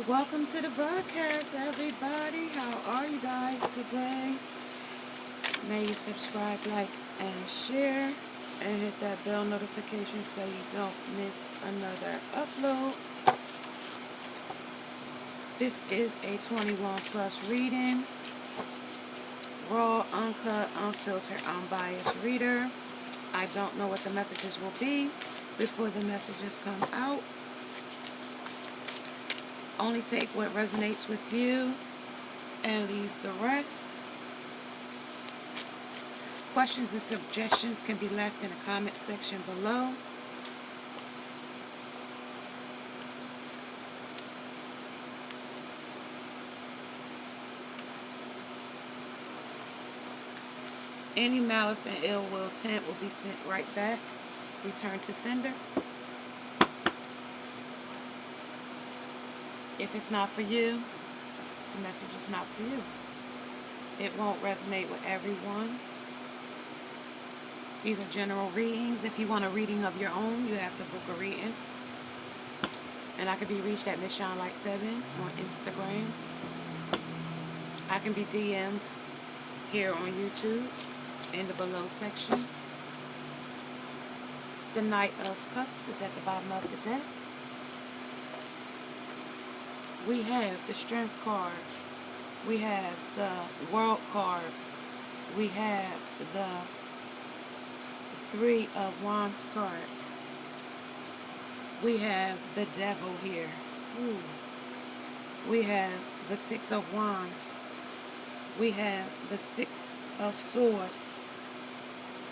Welcome to the broadcast, everybody. How are you guys today? May you subscribe, like, and share, and hit that bell notification so you don't miss another upload. This is a 21 plus reading. Raw, uncut, unfiltered, unbiased reader. I don't know what the messages will be before the messages come out. Only take what resonates with you and leave the rest. Questions and suggestions can be left in the comment section below. Any malice and ill will intent will be sent right back. Return to sender. If it's not for you, the message is not for you. It won't resonate with everyone. These are general readings. If you want a reading of your own, you have to book a reading. And I can be reached at MissSeanLike7 on Instagram. I can be DM'd here on YouTube in the below section. The Knight of Cups is at the bottom of the deck. We have the Strength card. We have the World card. We have the Three of Wands card. We have the Devil here. Ooh. We have the Six of Wands. We have the Six of Swords.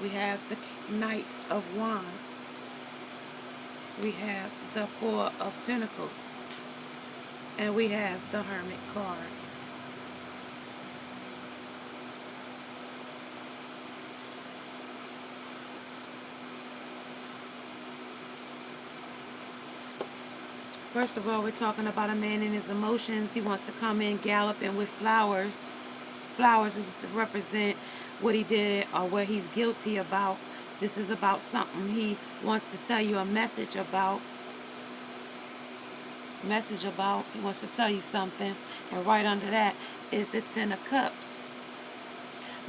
We have the Knight of Wands. We have the Four of Pentacles. And we have the Hermit card. First of all, we're talking about a man and his emotions. He wants to come in galloping with flowers. Flowers is to represent what he did or what he's guilty about. This is about something he wants to tell you a message about. He wants to tell you something. And right under that is the Ten of Cups.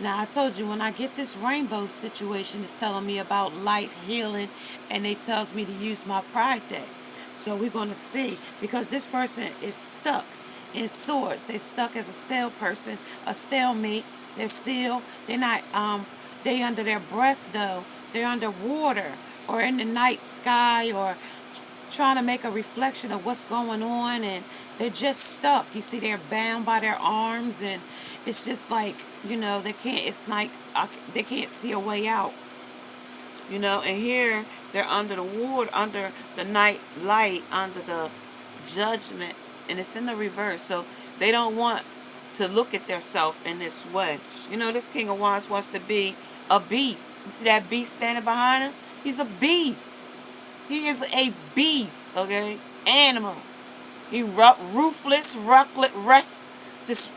Now, I told you when I get this rainbow situation, it's telling me about life, healing, and it tells me to use my pride deck. So we're going to see, because this person is stuck in swords. They're stuck as a stale person, a stalemate. They're not, they under their breath though. They're underwater or in the night sky or trying to make a reflection of what's going on, and they're just stuck. You see, they're bound by their arms, and it's just like, you know, they can't see a way out. You know, and here they're under the water, under the night light, under the judgment, and it's in the reverse. So they don't want to look at themselves in this way. You know, this King of Wands wants to be a beast. You see that beast standing behind him? He's a beast. He is a beast, okay? Animal. He ruthless, reckless, just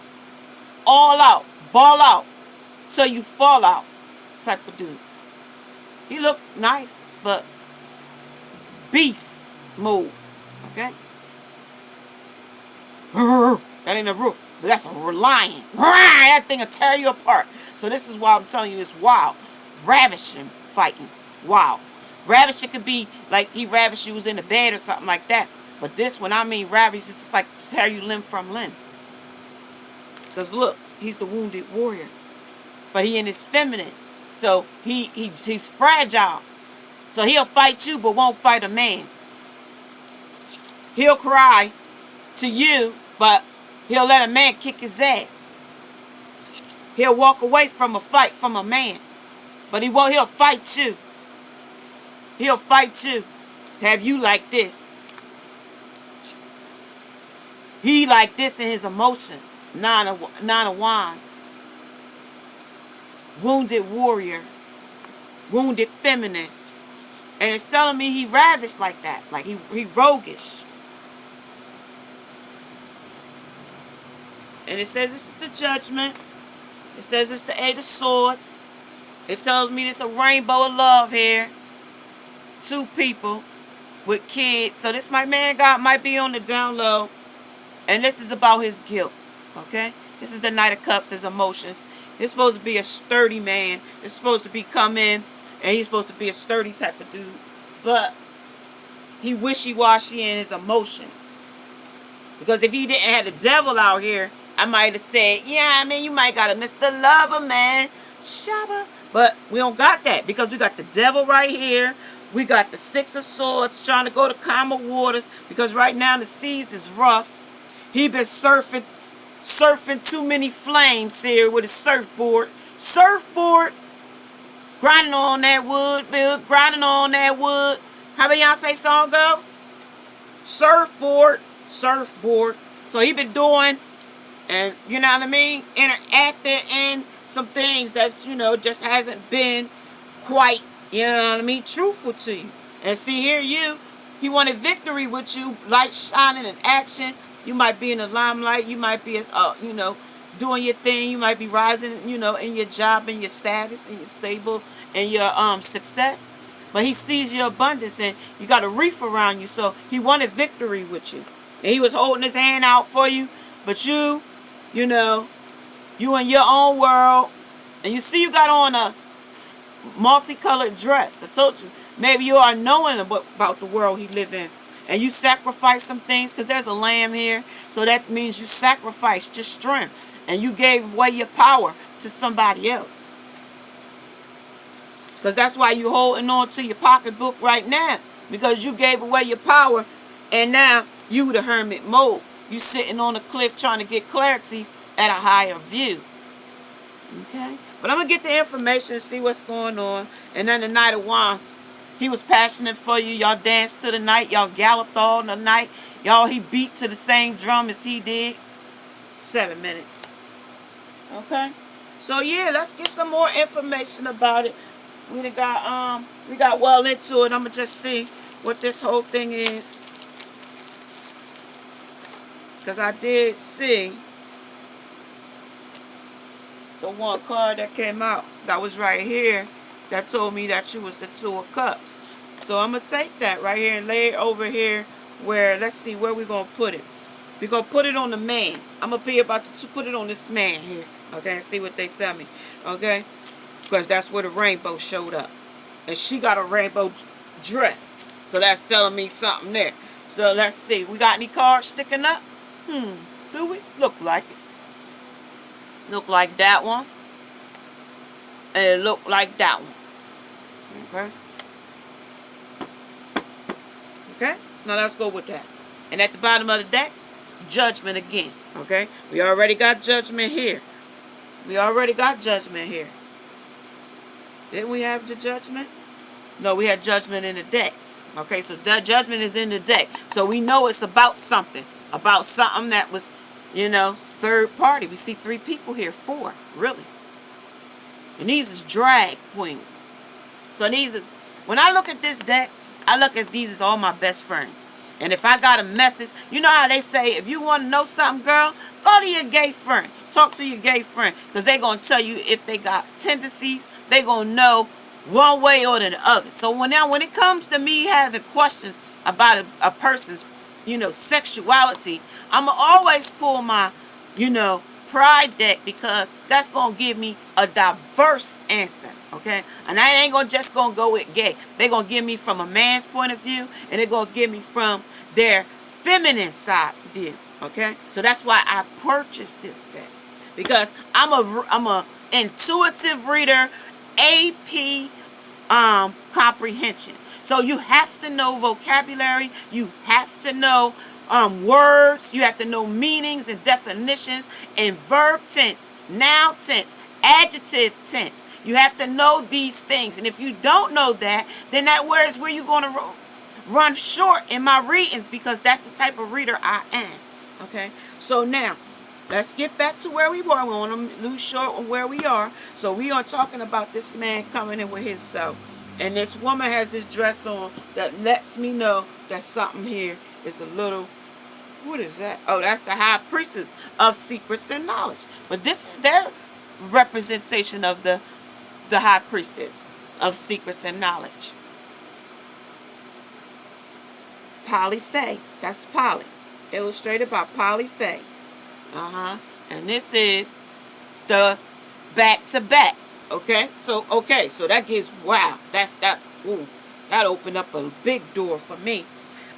all out, ball out, till you fall out type of dude. He looks nice, but beast mode, okay? That ain't a roof, but that's a lion. That thing will tear you apart. So this is why I'm telling you it's wild. Ravishing fighting. Wow. Ravishing could be like he ravished you was in the bed or something like that. But this, when I mean ravish, it's just like tear you limb from limb. Because look, he's the wounded warrior. But he in his feminine. So he's fragile. So he'll fight you but won't fight a man. He'll cry to you, but he'll let a man kick his ass. He'll walk away from a fight from a man. But he'll fight you. He'll fight you. Have you like this. He like this in his emotions. Nine of Wands. Wounded warrior. Wounded feminine. And it's telling me he ravished like that. Like he roguish. And it says this is the judgment. It says it's the Eight of Swords. It tells me there's a rainbow of love here. Two people with kids. So this man might be on the down low. And this is about his guilt. Okay? This is the Knight of Cups, his emotions. He's supposed to be a sturdy man. It's supposed to be come in, and he's supposed to be a sturdy type of dude. But he wishy-washy in his emotions. Because if he didn't have the devil out here, I might have said, yeah, I mean, you might got a Mr. Lover, man. Shabba. But we don't got that because we got the devil right here. We got the Six of Swords trying to go to calmer waters because right now the seas is rough. He been surfing too many flames here with his surfboard. Grinding on that wood, Bill. Grinding on that wood. How about Beyonce song go? Surfboard. So he been doing, and you know what I mean, interacting in some things that's, you know, just hasn't been quite, you know what I mean, truthful to you. And see here, he wanted victory with you, light shining in action. You might be in the limelight. You might be, you know, doing your thing. You might be rising, you know, in your job, in your status, in your stable, in your success. But he sees your abundance, and you got a reef around you. So he wanted victory with you. And he was holding his hand out for you. But you know, you in your own world. And you see you got on a multicolored dress. I told you, maybe you are knowing about the world he live in. And you sacrifice some things because there's a lamb here. So that means you sacrificed your strength. And you gave away your power to somebody else. Because that's why you're holding on to your pocketbook right now. Because you gave away your power. And now you the hermit mode. You sitting on a cliff trying to get clarity at a higher view. Okay? But I'm going to get the information and see what's going on. And then the Knight of Wands. He was passionate for you. Y'all danced to the night. Y'all galloped all the night. He beat to the same drum as he did. 7 minutes. Okay? So yeah, let's get some more information about it. We got well into it. I'm gonna just see what this whole thing is. Because I did see the one card that came out that was right here that told me that you was the Two of Cups. So I'm going to take that right here and lay it over here where, let's see, where we going to put it. We're going to put it on the man. I'm going to be about to put it on this man here. Okay, and see what they tell me. Okay? Because that's where the rainbow showed up. And she got a rainbow dress. So that's telling me something there. So let's see. We got any cards sticking up? Do we? Look like it. Look like that one. And it look like that one. Okay. Okay. Now let's go with that. And at the bottom of the deck, Judgment again. Okay. We already got Judgment here. Didn't we have the Judgment? No, we had Judgment in the deck. Okay. So that Judgment is in the deck. So we know it's about something. About something that was, you know, third party. We see 3 people here. 4. Really. And these is drag queens. So these is, when I look at this deck, I look at these as all my best friends. And if I got a message, you know how they say, if you want to know something, girl, go to your gay friend. Talk to your gay friend. Because they're going to tell you if they got tendencies. They're going to know one way or the other. So when it comes to me having questions about a person's, you know, sexuality, I'm going to always pull my, you know, pride deck because that's going to give me a diverse answer, okay? And I ain't just going to go with gay. They're going to give me from a man's point of view, and they're going to give me from their feminine side view, okay? So that's why I purchased this deck because I'm a intuitive reader, AP comprehension. So you have to know vocabulary. You have to know words. You have to know meanings and definitions and verb tense, noun tense, adjective tense. You have to know these things. And if you don't know that, then that where is where you're going to run short in my readings because that's the type of reader I am. Okay? So now, let's get back to where we were. We want to lose short on where we are. So we are talking about this man coming in with his self. And this woman has this dress on that lets me know that something here is a little... What is that? Oh, that's the High Priestess of Secrets and Knowledge. But this is their representation of the High Priestess of Secrets and Knowledge. Polyfae. That's Poly. Illustrated by Polly Faye. And this is the back to back. Okay, so that gives, wow, ooh, that opened up a big door for me.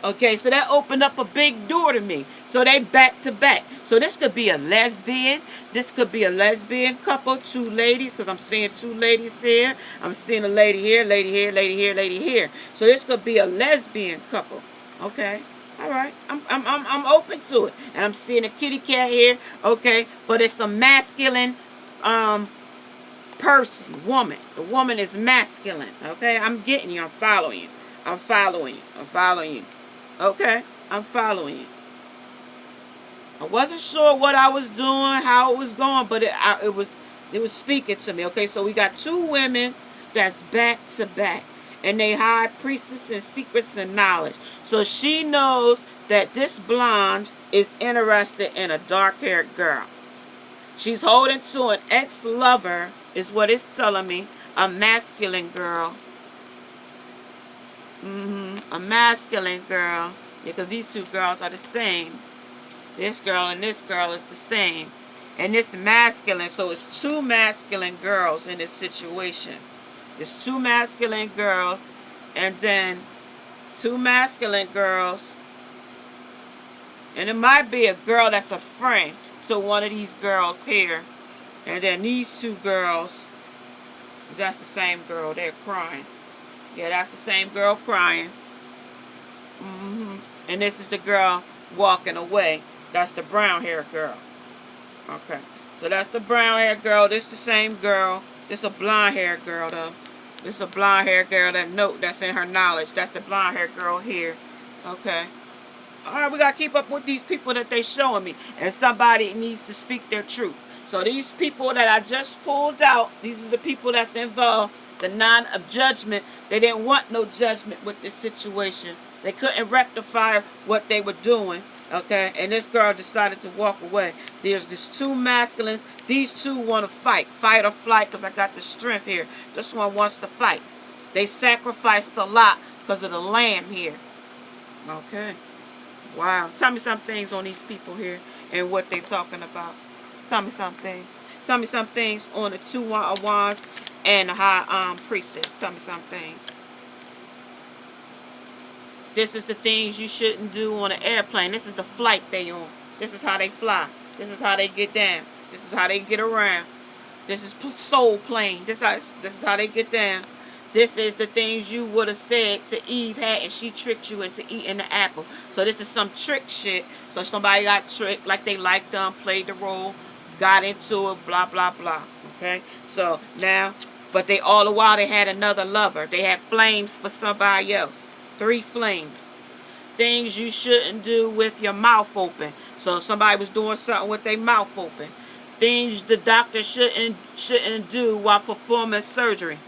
Okay, so that opened up a big door to me. So they back to back. So this could be a lesbian. This could be a lesbian couple, two ladies, because I'm seeing two ladies here. I'm seeing a lady here, lady here, lady here, lady here. So this could be a lesbian couple. Okay. All right, I'm open to it, and I'm seeing a kitty cat here. Okay, but it's a masculine person, woman. The woman is masculine. Okay, I'm getting you. I'm following you. I'm following you. I'm following you. Okay, I'm following you. I wasn't sure what I was doing, how it was going, but it was speaking to me. Okay, so we got two women that's back to back, and they high priestess and secrets and knowledge. So she knows that this blonde is interested in a dark-haired girl. She's holding to an ex-lover, is what it's telling me, a masculine girl. A masculine girl, because these two girls are the same. This girl and this girl is the same. And this masculine, so it's two masculine girls in this situation. It's two masculine girls, and then two masculine girls. And it might be a girl that's a friend to one of these girls here. And then these two girls, that's the same girl, they're crying. Yeah, that's the same girl crying. And this is the girl walking away. That's the brown-haired girl. Okay. So that's the brown-haired girl. This the same girl. This a blonde-haired girl, though. This is a blonde-haired girl. That note that's in her knowledge. That's the blonde-haired girl here. Okay. All right, we got to keep up with these people that they showing me. And somebody needs to speak their truth. So these people that I just pulled out, these are the people that's involved. The of judgment. They didn't want no judgment with this situation. They couldn't rectify what they were doing. Okay, and this girl decided to walk away. There's these two masculines. These two want to fight or flight, because I got the strength here. This one wants to fight. They sacrificed a lot because of the lamb here. Okay. Wow. Tell me some things on these people here and what they're talking about. Tell me some things. Tell me some things on the two of wands and the high priestess. Tell me some things. This is the things you shouldn't do on an airplane. This is the flight they on. This is how they fly. This is how they get down. This is how they get around. This is soul plane. This is how they get down. This is the things you would have said to Eve had, and she tricked you into eating the apple. So this is some trick shit. So somebody got tricked like they liked them, played the role, got into it, blah, blah, blah. Okay? So now, but they all the while they had another lover. They had flames for somebody else. 3 flames. Things you shouldn't do with your mouth open. So somebody was doing something with their mouth open. Things the doctor shouldn't do while performing surgery.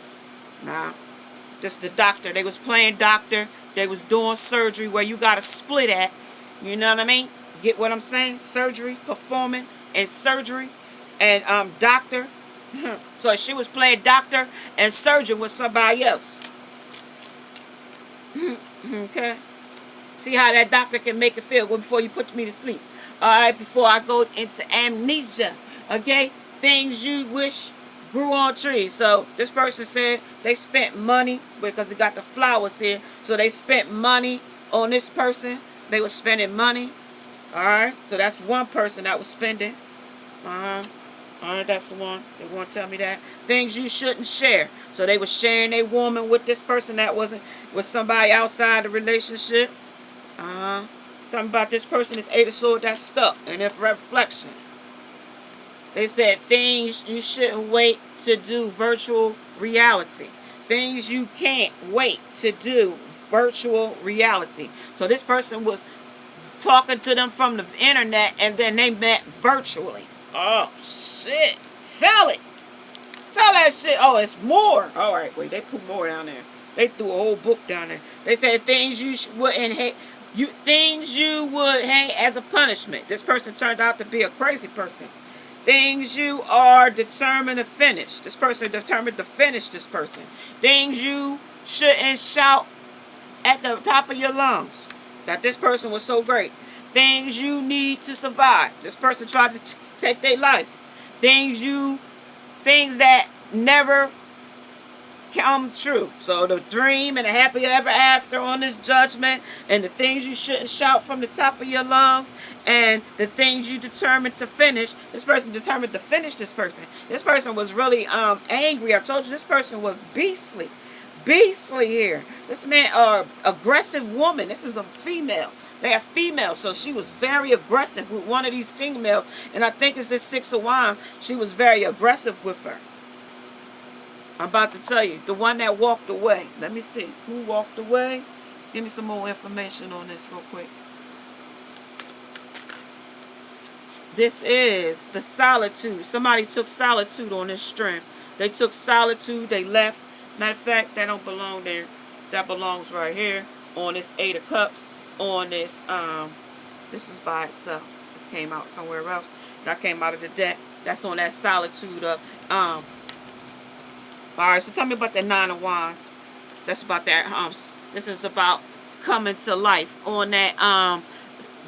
Nah, this is the doctor. They was playing doctor. They was doing surgery where you got to split at. You know what I mean? Get what I'm saying? Surgery, performing, and surgery, and doctor. So she was playing doctor and surgeon with somebody else. Okay. See how that doctor can make it feel before you put me to sleep. Alright, before I go into amnesia. Okay? Things you wish grew on trees. So this person said they spent money because they got the flowers here. So they spent money on this person. They were spending money. Alright. So that's one person that was spending. Alright, that's the one. They want to tell me that. Things you shouldn't share. So they were sharing a woman with this person that wasn't with somebody outside the relationship. Talking about this person is 8 of Swords that's stuck. And if reflection. They said things you shouldn't wait to do virtual reality. Things you can't wait to do virtual reality. So this person was talking to them from the internet and then they met virtually. Oh, shit. Sell it. Sell that shit. Oh, it's more. All right, wait. They put more down there. They threw a whole book down there. They said things you wouldn't hate. Things you would hate as a punishment. This person turned out to be a crazy person. Things you are determined to finish. This person determined to finish this person. Things you shouldn't shout at the top of your lungs. That this person was so great. Things you need to survive. This person tried to take their life. Things that never come true. So the dream and the happy ever after on this judgment, and the things you shouldn't shout from the top of your lungs, and the things you determined to finish. This person determined to finish this person. This person was really angry. I told you this person was beastly. Beastly here. This man, aggressive woman. This is a female. They are female, so she was very aggressive with one of these females, and I think it's this Six of Wands. She was very aggressive with her. I'm about to tell you, the one that walked away. Let me see. Who walked away? Give me some more information on this real quick. This is the solitude. Somebody took solitude on this string. They took solitude. They left. Matter of fact, that don't belong there. That belongs right here on this Eight of Cups. On this, this is by itself. This came out somewhere else. That came out of the deck. That's on that solitude of, alright, so tell me about the Nine of Wands. That's about that, this is about coming to life on that,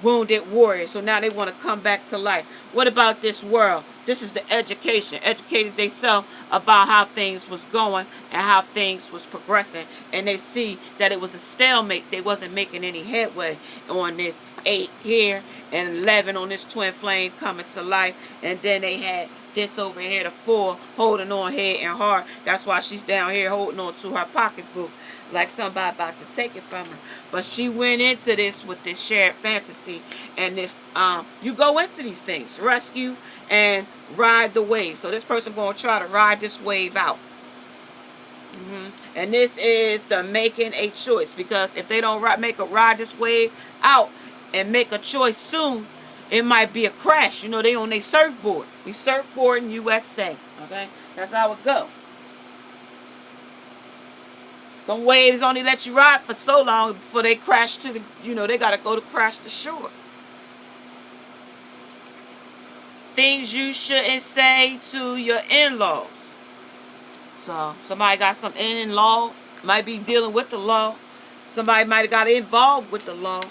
wounded warrior. So now they want to come back to life. What about this world? This is the education. Educated themselves about how things was going and how things was progressing. And they see that it was a stalemate. They wasn't making any headway on this 8 here and 11 on this twin flame coming to life. And then they had this over here, the 4, holding on head and heart. That's why she's down here holding on to her pocketbook like somebody about to take it from her. But she went into this with this shared fantasy. And this, you go into these things, rescue and ride the wave. So this person going to try to ride this wave out. And this is the making a choice. Because if they don't ride this wave out and make a choice soon, it might be a crash. You know, they on their surfboard. We surfboard in USA. Okay? That's how it go. Them waves only let you ride for so long before they crash to the, you know, they got to go to crash the shore. Things you shouldn't say to your in-laws. So, somebody got some in-law, might be dealing with the law. Somebody might have got involved with the law.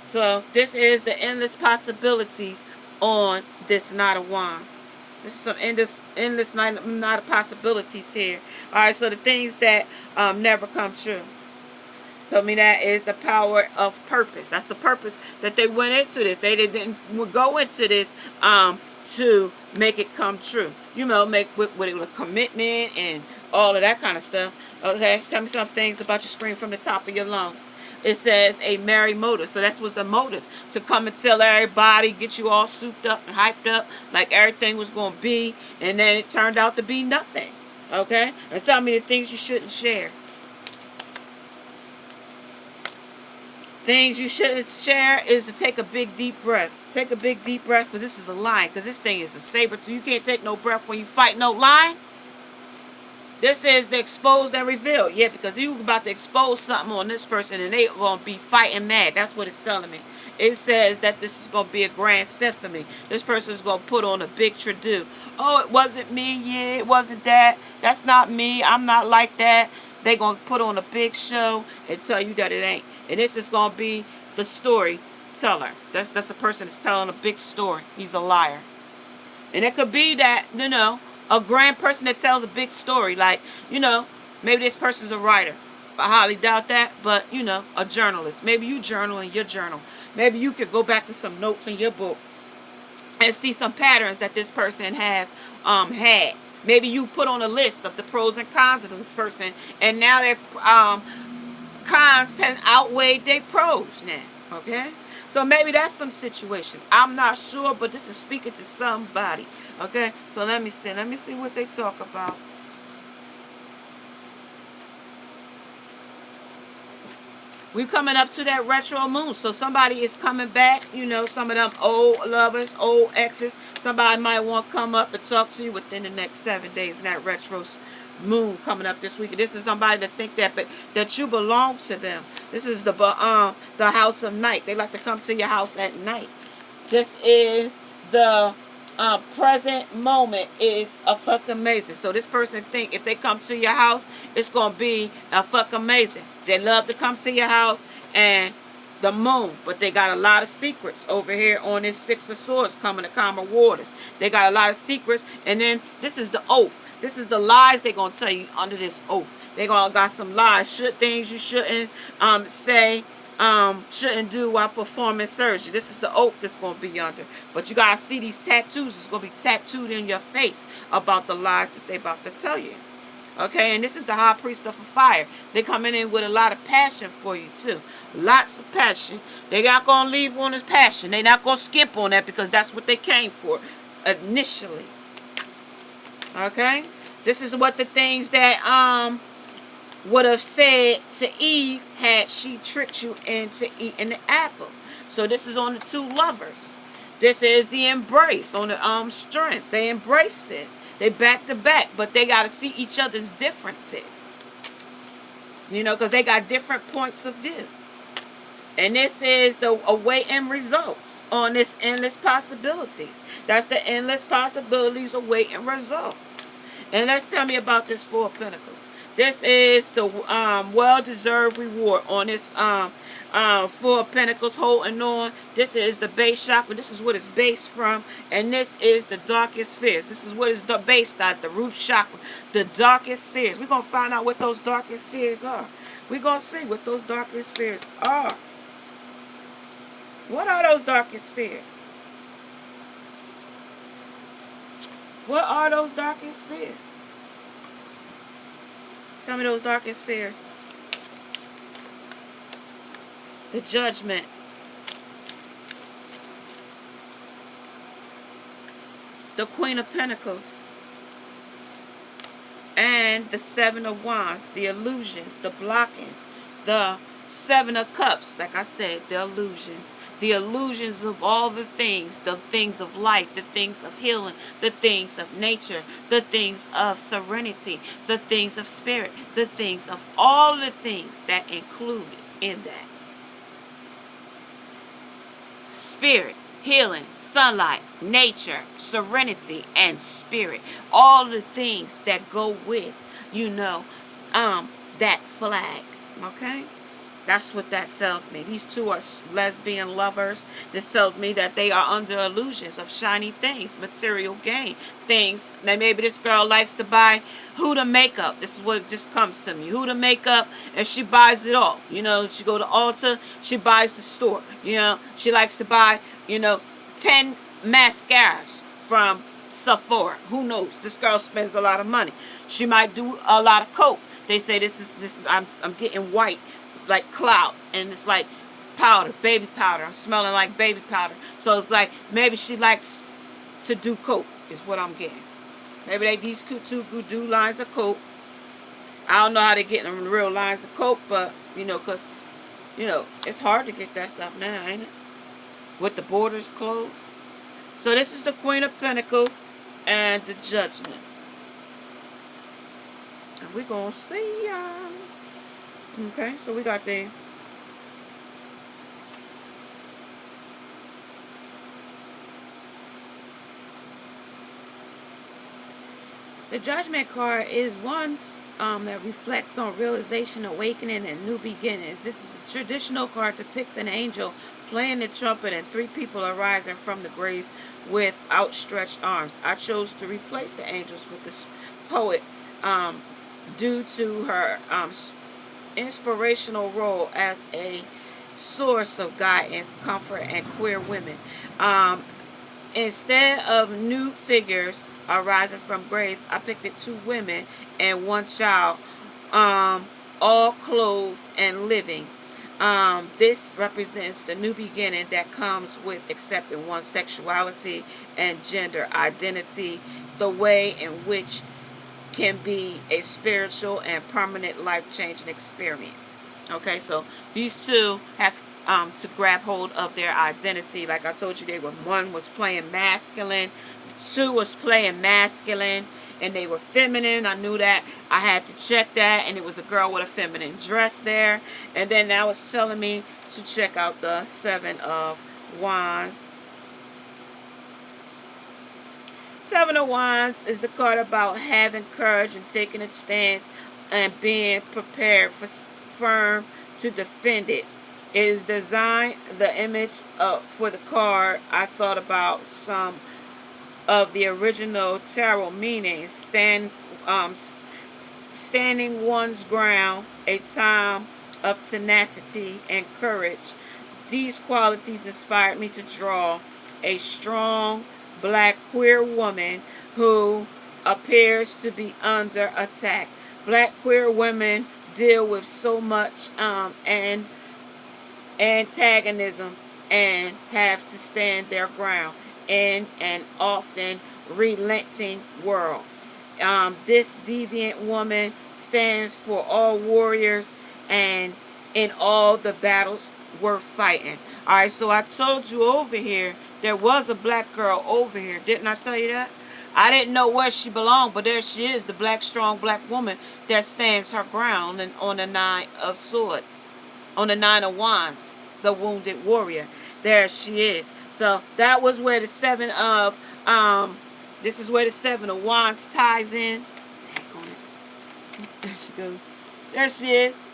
So, this is the endless possibilities on this Knight of Wands. This is some endless night of possibilities here. Alright, so the things that never come true. So, I mean, that is the power of purpose. That's the purpose that they went into this. They didn't go into this to make it come true. You know, make with a commitment and all of that kind of stuff. Okay, tell me some things about your scream from the top of your lungs. It says a merry motive. So that was the motive. To come and tell everybody, get you all souped up and hyped up like everything was going to be. And then it turned out to be nothing. Okay? And tell me the things you shouldn't share. Things you shouldn't share is to take a big deep breath. Take a big deep breath because this is a lion. Because this thing is a saber. You can't take no breath when you fight no lion. This is the exposed and revealed. Yeah, because you about to expose something on this person and they going to be fighting mad. That's what it's telling me. It says that this is going to be a grand symphony. This person is going to put on a big to-do. Oh, it wasn't me. Yeah, it wasn't that. That's not me. I'm not like that. They're going to put on a big show and tell you that it ain't. And this is going to be the storyteller. That's a person that's telling a big story. He's a liar. And it could be that, you know, a grand person that tells a big story. Like, you know, maybe this person's a writer. I highly doubt that. But, you know, a journalist. Maybe you journal in your journal. Maybe you could go back to some notes in your book and see some patterns that this person has had. Maybe you put on a list of the pros and cons of this person. And now they're cons can outweigh their pros now. Okay? So maybe that's some situations. I'm not sure, but this is speaking to somebody. Okay? So let me see. Let me see what they talk about. We're coming up to that retro moon. So somebody is coming back. You know, some of them old lovers, old exes. Somebody might want to come up and talk to you within the next 7 days in that retro moon coming up this week. This is somebody that think that you belong to them. This is the house of night. They like to come to your house at night. This is the present moment is a fucking amazing. So this person think if they come to your house, it's gonna be a fucking amazing. They love to come to your house and the moon, but they got a lot of secrets over here on this Six of Swords coming to calmer waters. They got a lot of secrets, and then this is the oath. This is the lies they're gonna tell you under this oath. They gonna got some lies, things you shouldn't say, shouldn't do while performing surgery. This is the oath that's going to be under. But you got to see these tattoos. It's going to be tattooed in your face about the lies that they about to tell you. Okay, and this is the high priest of fire. They coming in with a lot of passion for you too. Lots of passion. They not going to leave on this passion. They not going to skip on that because that's what they came for initially. Okay, this is what the things that would have said to Eve had she tricked you into eating the apple. So this is on the two lovers. This is the embrace on the strength. They embrace this. They back to back, but they got to see each other's differences. You know, because they got different points of view. And this is the awaiting results on this endless possibilities. That's the endless possibilities awaiting results. And let's tell me about this Four of Pentacles. This is the well-deserved reward on this Four of Pentacles holding on. This is the base chakra. This is what it's based from. And this is the darkest fears. This is what it's based at, the root chakra. The darkest fears. We're going to find out what those darkest fears are. We're going to see what those darkest fears are. What are those darkest fears? What are those darkest fears? Tell me those darkest fears. The Judgment. The Queen of Pentacles. And the Seven of Wands. The illusions. The blocking. The Seven of Cups. Like I said, the illusions. The illusions of all the things of life, the things of healing, the things of nature, the things of serenity, the things of spirit, the things of all the things that included in that. Spirit, healing, sunlight, nature, serenity, and spirit. All the things that go with, that flag. Okay? That's what that tells me. These two are lesbian lovers. This tells me that they are under illusions of shiny things, material gain, things. Now maybe this girl likes to buy Huda makeup. This is what just comes to me. Huda makeup, and she buys it all. You know, she go to Ulta, she buys the store. You know, she likes to buy, 10 mascaras from Sephora. Who knows? This girl spends a lot of money. She might do a lot of coke. They say this is I'm getting white like clouds, and it's like powder, baby powder. I'm smelling like baby powder. So it's like maybe she likes to do coke is what I'm getting. Maybe these two do lines of coke. I don't know how they get them real lines of coke, but because it's hard to get that stuff now, ain't it? With the borders closed. So this is the Queen of Pentacles and the Judgment. And we're gonna see y'all. Okay, so we got the Judgment card is one that reflects on realization, awakening, and new beginnings. This is a traditional card that depicts an angel playing the trumpet and three people arising from the graves with outstretched arms. I chose to replace the angels with this poet due to her inspirational role as a source of guidance, comfort, and queer women. Instead of new figures arising from graves, I picked it two women and one child, all clothed and living. This represents the new beginning that comes with accepting one's sexuality and gender identity, the way in which can be a spiritual and permanent life-changing experience. Okay, so these two have to grab hold of their identity. Like I told you, one was playing masculine, two was playing masculine, and they were feminine. I knew that. I had to check that, and it was a girl with a feminine dress there. And then that was telling me to check out the Seven of Wands. Seven of Wands is the card about having courage and taking a stance and being prepared firm to defend it. It is designed, the image for the card, I thought about some of the original tarot meanings. Standing one's ground, a time of tenacity and courage. These qualities inspired me to draw a strong black queer woman who appears to be under attack. Black queer women deal with so much and antagonism and have to stand their ground in an often relenting world. This deviant woman stands for all warriors and in all the battles worth fighting. Alright, so I told you over here, there was a black girl over here. Didn't I tell you that? I didn't know where she belonged, but there she is, the black, strong black woman that stands her ground on the Nine of Swords. On the Nine of Wands, the wounded warrior. There she is. So that was where the Seven of, this is where the Seven of Wands ties in. There she goes. There she is.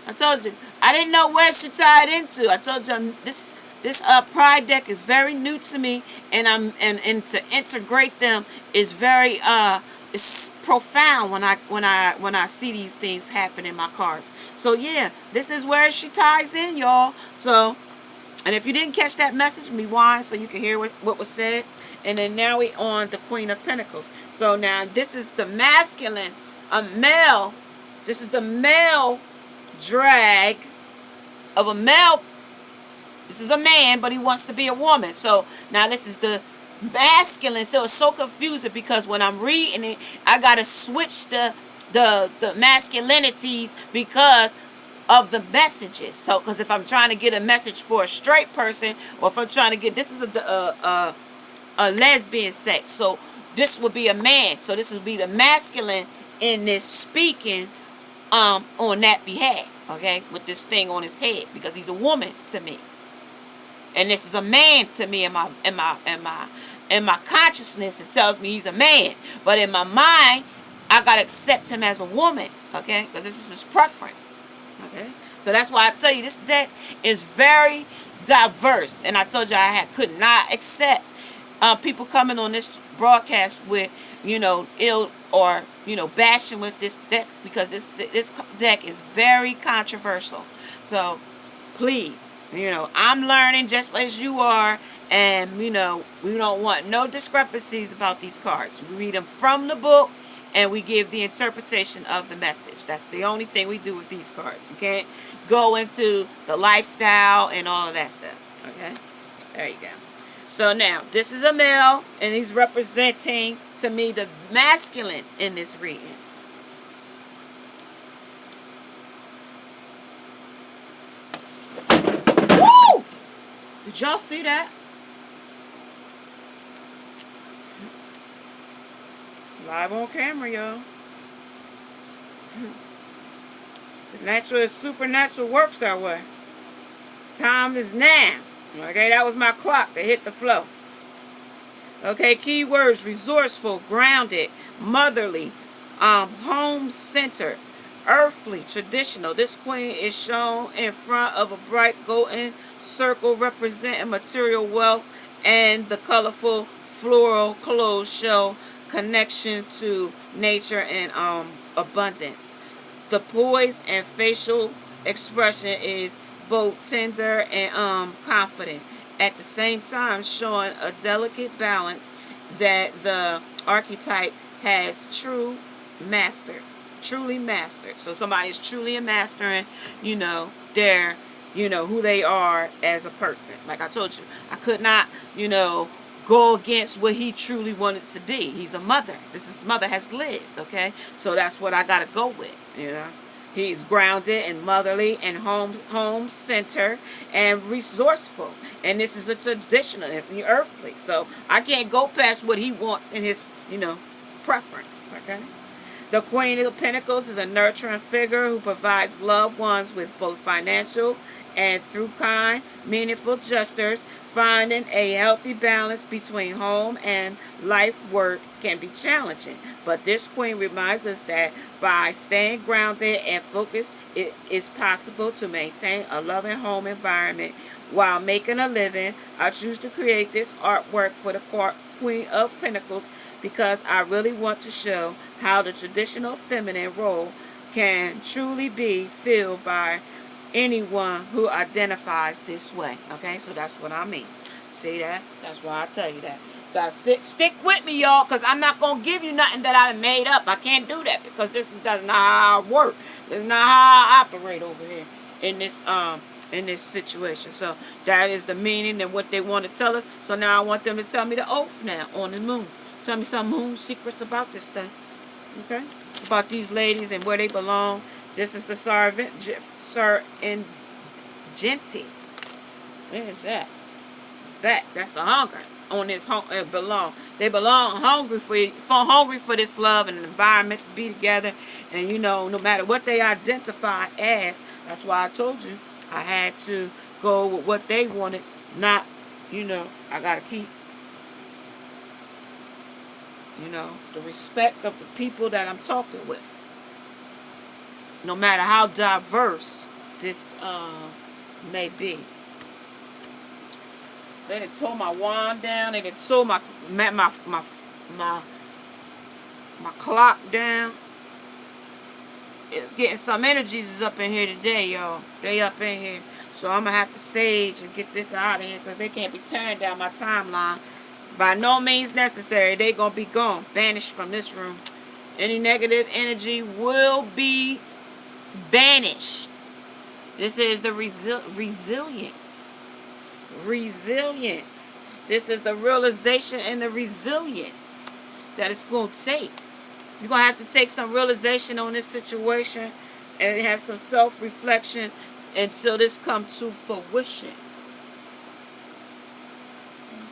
I told you. I didn't know where she tied into. I told you this pride deck is very new to me, and and to integrate them is very it's profound when I see these things happen in my cards. So yeah, this is where she ties in, y'all. So, and if you didn't catch that message, rewind so you can hear what was said. And then now we on the Queen of Pentacles. So now this is the masculine, a male. This is the male drag of a male. This is a man, but he wants to be a woman. So now this is the masculine. So it's so confusing because when I'm reading it, I gotta switch the masculinities because of the messages. So because if I'm trying to get a message for a straight person, or if I'm trying to get, this is a lesbian sex, so this would be a man. So this would be the masculine in this speaking on that behalf. Okay, with this thing on his head because he's a woman to me. And this is a man to me in my consciousness. It tells me he's a man, but in my mind, I gotta accept him as a woman. Okay, because this is his preference. Okay, so that's why I tell you this deck is very diverse. And I told you could not accept people coming on this broadcast with ill or bashing with this deck because this deck is very controversial. So please. I'm learning just as you are, and we don't want no discrepancies about these cards. We read them from the book, and we give the interpretation of the message. That's the only thing we do with these cards. You can't go into the lifestyle and all of that stuff. Okay? There you go. So now, this is a male, and he's representing, to me, the masculine in this reading. Did y'all see that? Live on camera, y'all. The natural is supernatural works that way. Time is now. Okay, that was my clock that hit the flow. Okay, keywords: resourceful, grounded, motherly, home-centered, earthly, traditional. This queen is shown in front of a bright golden circle representing material wealth, and the colorful floral clothes show connection to nature and abundance. The poise and facial expression is both tender and confident, at the same time showing a delicate balance that the archetype has truly mastered. So somebody is truly mastering, their who they are as a person. Like I told you, I could not, go against what he truly wanted to be. He's a mother. His mother has lived, okay? So that's what I got to go with, He's grounded and motherly and home-centered and resourceful. And this is a traditional and the earthly. So I can't go past what he wants in his, preference, okay? The Queen of Pentacles is a nurturing figure who provides loved ones with both financial and through kind, meaningful gestures. Finding a healthy balance between home and life work can be challenging, but this queen reminds us that by staying grounded and focused, it is possible to maintain a loving home environment while making a living. I choose to create this artwork for the Queen of Pentacles because I really want to show how the traditional feminine role can truly be filled by anyone who identifies this way. Okay, so that's what I mean. See that? That's why I tell you that. Gotta stick with me, y'all, because I'm not gonna give you nothing that I made up. I can't do that because that's not how I work. That's not how I operate over here in this situation. So that is the meaning and what they want to tell us. So now I want them to tell me the oath now on the moon. Tell me some moon secrets about this thing. Okay? About these ladies and where they belong. This is the Sir and Genty. Where is that? That's the hunger on this home. They belong hungry for this love and an environment to be together. And no matter what they identify as, that's why I told you I had to go with what they wanted. Not, I gotta keep, the respect of the people that I'm talking with. No matter how diverse this may be. They done tore my wand down. They done tore my clock down. It's getting some energies is up in here today, y'all. They up in here. So I'm going to have to sage and get this out of here because they can't be tearing down my timeline. By no means necessary. They going to be gone. Banished from this room. Any negative energy will be banished. This is the resilience. Resilience. This is the realization and the resilience that it's going to take. You're going to have to take some realization on this situation and have some self-reflection until this comes to fruition.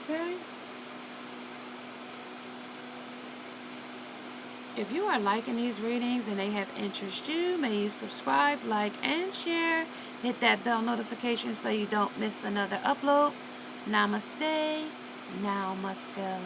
Okay? If you are liking these readings and they have interested you, may you subscribe, like, and share. Hit that bell notification so you don't miss another upload. Namaste. Now must go.